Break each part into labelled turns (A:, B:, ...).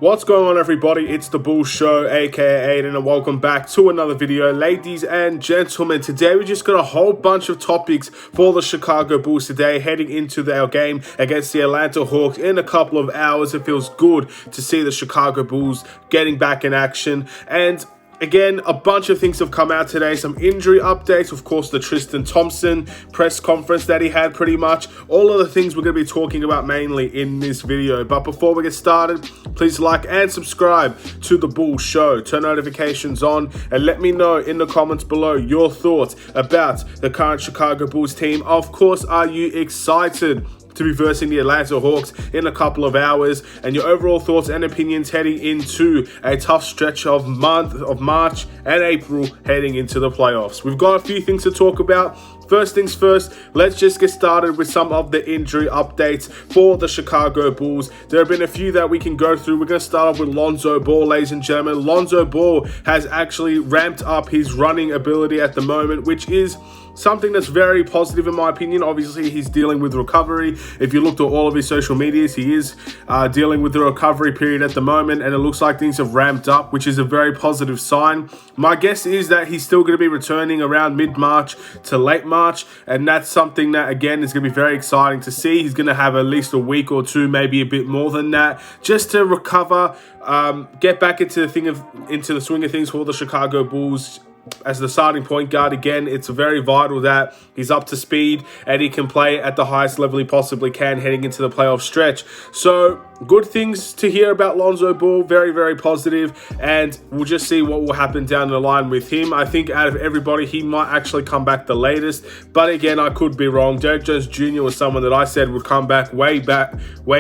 A: What's going on, everybody? It's the Bull Show, aka Aidan, and welcome back to another video. Ladies and gentlemen, today we just got a whole bunch of topics for the Chicago Bulls today, heading into their game against the Atlanta Hawks in a couple of hours. It feels good to see the Chicago Bulls getting back in action, and again, a bunch of things have come out today. Some injury updates, of course, the Tristan Thompson press conference that he had pretty much. All of the things we're going to be talking about mainly in this video. But before we get started, please like and subscribe to the Bull Show. Turn notifications on and let me know in the comments below your thoughts about the current Chicago Bulls team. Of course, are you excited to be versing the Atlanta Hawks in a couple of hours, and your overall thoughts and opinions heading into a tough stretch of March and April heading into the playoffs? We've got a few things to talk about. First things first, let's just get started with some of the injury updates for the Chicago Bulls. There have been a few that we can go through. We're going to start off with Lonzo Ball, ladies and gentlemen. Lonzo Ball has actually ramped up his running ability at the moment, which is something that's very positive in my opinion. Obviously, he's dealing with recovery. If you looked at all of his social medias, he is dealing with the recovery period at the moment, and it looks like things have ramped up, which is a very positive sign. My guess is that he's still going to be returning around mid-March to late March, and that's something that, again, is going to be very exciting to see. He's going to have at least a week or two, maybe a bit more than that, just to recover, get back into the swing of things for the Chicago Bulls. As the starting point guard, again, it's very vital that he's up to speed and he can play at the highest level he possibly can heading into the playoff stretch. So, good things to hear about Lonzo Ball. Very, very positive, and we'll just see what will happen down the line with him. I think out of everybody, he might actually come back the latest, but again, I could be wrong. Derek Jones Jr. was someone that I said would come back way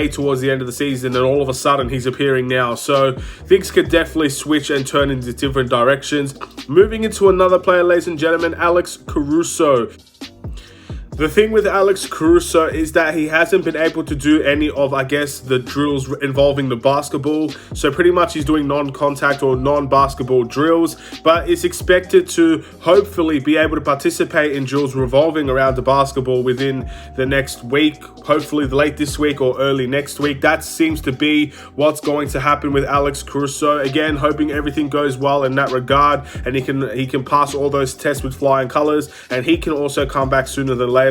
A: towards the end of the season, and all of a sudden, he's appearing now. So, things could definitely switch and turn into different directions. Moving into another player, ladies and gentlemen, Alex Caruso. The thing with Alex Caruso is that he hasn't been able to do any of, I guess, the drills involving the basketball. So pretty much he's doing non-contact or non-basketball drills, but is expected to hopefully be able to participate in drills revolving around the basketball within the next week, hopefully late this week or early next week. That seems to be what's going to happen with Alex Caruso. Again, hoping everything goes well in that regard, and he can pass all those tests with flying colors, and he can also come back sooner than later.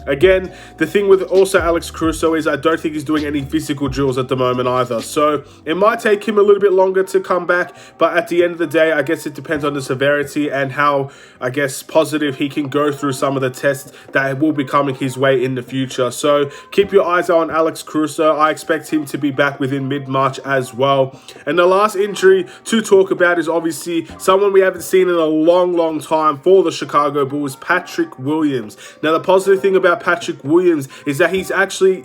A: Again, the thing with also Alex Caruso is I don't think he's doing any physical drills at the moment either. So it might take him a little bit longer to come back, but at the end of the day, I guess it depends on the severity and how, I guess, positive he can go through some of the tests that will be coming his way in the future. So keep your eyes on Alex Caruso. I expect him to be back within mid-March as well. And the last injury to talk about is obviously someone we haven't seen in a long time for the Chicago Bulls, Patrick Williams. Now, the positive thing about Patrick Williams is that he's actually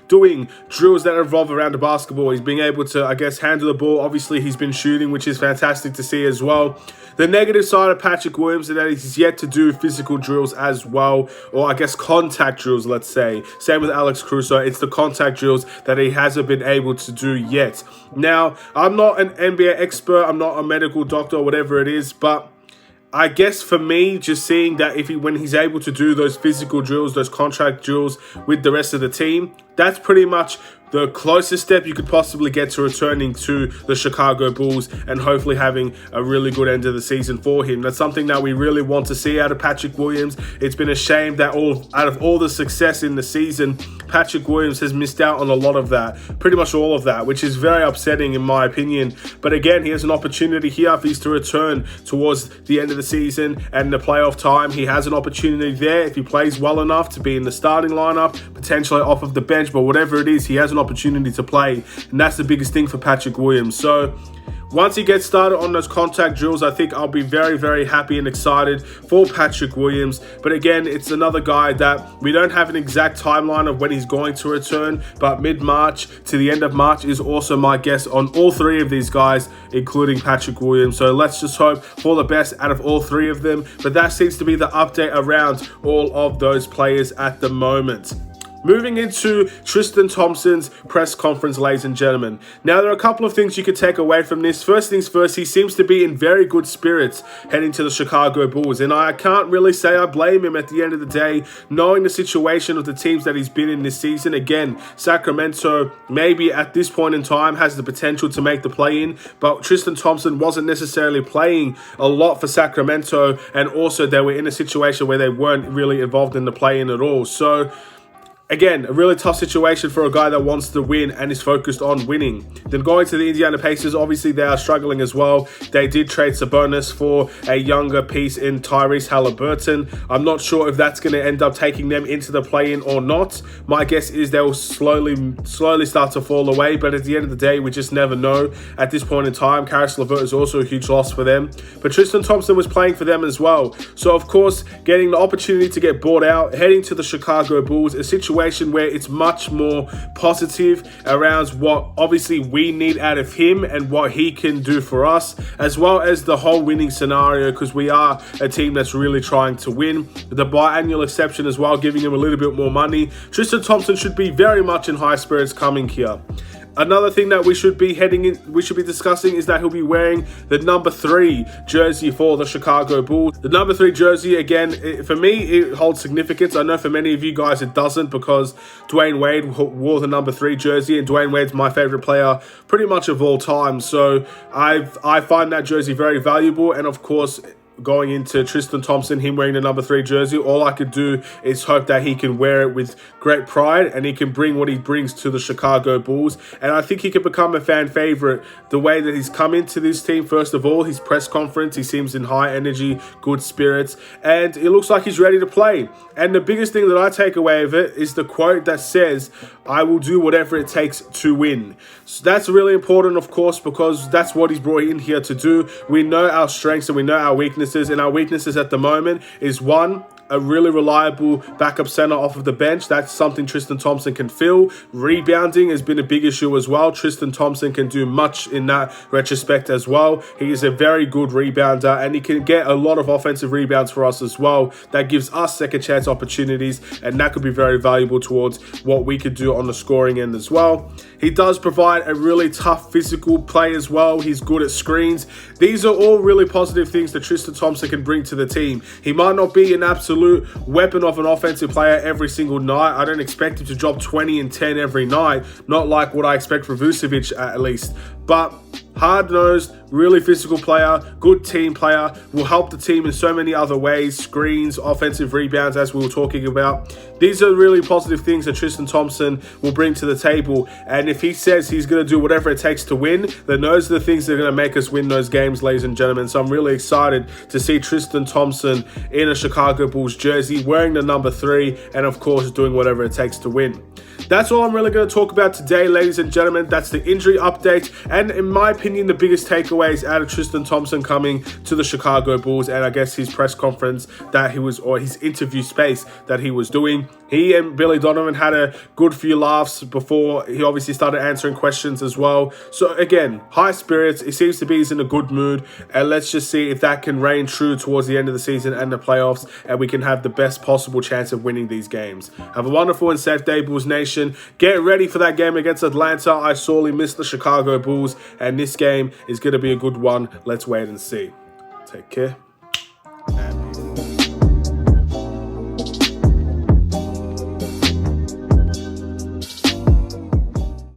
A: doing drills that revolve around the basketball. He's being able to, I guess, handle the ball. Obviously, he's been shooting, which is fantastic to see as well. The negative side of Patrick Williams is that he's yet to do physical drills as well, or I guess contact drills, let's say. Same with Alex Caruso. It's the contact drills that he hasn't been able to do yet. Now, I'm not an NBA expert. I'm not a medical doctor or whatever it is, but I guess for me, just seeing that when he's able to do those physical drills, those contract drills with the rest of the team, that's pretty much the closest step you could possibly get to returning to the Chicago Bulls and hopefully having a really good end of the season for him. That's something that we really want to see out of Patrick Williams. It's been a shame that out of all the success in the season, Patrick Williams has missed out on a lot of that, pretty much all of that, which is very upsetting in my opinion. But again, he has an opportunity here if he's to return towards the end of the season and the playoff time. He has an opportunity there if he plays well enough to be in the starting lineup, potentially off of the bench, but whatever it is, he has an opportunity to play, and that's the biggest thing for Patrick Williams. So once he gets started on those contact drills, I think I'll be very happy and excited for Patrick Williams. But again, it's another guy that we don't have an exact timeline of when he's going to return, but mid-March to the end of March is also my guess on all three of these guys, including Patrick Williams. So let's just hope for the best out of all three of them. But that seems to be the update around all of those players at the moment. Moving into Tristan Thompson's press conference, ladies and gentlemen. Now, there are a couple of things you could take away from this. First things first, he seems to be in very good spirits heading to the Chicago Bulls. And I can't really say I blame him at the end of the day, knowing the situation of the teams that he's been in this season. Again, Sacramento, maybe at this point in time, has the potential to make the play-in. But Tristan Thompson wasn't necessarily playing a lot for Sacramento. And also, they were in a situation where they weren't really involved in the play-in at all. So, again, a really tough situation for a guy that wants to win and is focused on winning. Then going to the Indiana Pacers, obviously they are struggling as well. They did trade Sabonis for a younger piece in Tyrese Halliburton. I'm not sure if that's going to end up taking them into the play-in or not. My guess is they'll slowly start to fall away, but at the end of the day, we just never know. At this point in time, Caris LeVert is also a huge loss for them. But Tristan Thompson was playing for them as well. So, of course, getting the opportunity to get bought out, heading to the Chicago Bulls, a situation where it's much more positive around what obviously we need out of him and what he can do for us, as well as the whole winning scenario, because we are a team that's really trying to win. The biannual exception as well, giving him a little bit more money. Tristan Thompson should be very much in high spirits coming here. Another thing that we should be discussing is that he'll be wearing the number 3 jersey for the Chicago Bulls. The number 3 jersey, again, for me, it holds significance. I know for many of you guys it doesn't, because Dwayne Wade wore the number 3 jersey, and Dwayne Wade's my favorite player pretty much of all time. So I find that jersey very valuable, and of course, going into Tristan Thompson, him wearing the number 3 jersey, all I could do is hope that he can wear it with great pride and he can bring what he brings to the Chicago Bulls. And I think he could become a fan favorite the way that he's come into this team. First of all, his press conference, he seems in high energy, good spirits, and it looks like he's ready to play. And the biggest thing that I take away of it is the quote that says, "I will do whatever it takes to win." So that's really important, of course, because that's what he's brought in here to do. We know our strengths and we know our weaknesses. And our weaknesses at the moment is, one, a really reliable backup center off of the bench. That's something Tristan Thompson can fill. Rebounding has been a big issue as well. Tristan Thompson can do much in that retrospect as well. He is a very good rebounder, and he can get a lot of offensive rebounds for us as well. That gives us second chance opportunities, and that could be very valuable towards what we could do on the scoring end as well. He does provide a really tough physical play as well. He's good at screens. These are all really positive things that Tristan Thompson can bring to the team. He might not be an absolute weapon of an offensive player every single night. I don't expect him to drop 20 and 10 every night. Not like what I expect for Vucevic at least. But hard-nosed, really physical player, good team player, will help the team in so many other ways. Screens, offensive rebounds, as we were talking about. These are really positive things that Tristan Thompson will bring to the table. And if he says he's going to do whatever it takes to win, then those are the things that are going to make us win those games, ladies and gentlemen. So I'm really excited to see Tristan Thompson in a Chicago Bulls jersey, wearing the number 3, and of course doing whatever it takes to win. That's all I'm really going to talk about today, ladies and gentlemen. That's the injury update, and in my opinion, the biggest takeaways out of Tristan Thompson coming to the Chicago Bulls, and I guess his press conference that he was, or his interview space that he was doing. He and Billy Donovan had a good few laughs before he obviously started answering questions as well. So again, high spirits. It seems to be he's in a good mood, and let's just see if that can reign true towards the end of the season and the playoffs, and we can have the best possible chance of winning these games. Have a wonderful and safe day, Bulls Nation. Get ready for that game against Atlanta. I sorely miss the Chicago Bulls, and this game is going to be a good one. Let's wait and see. Take care.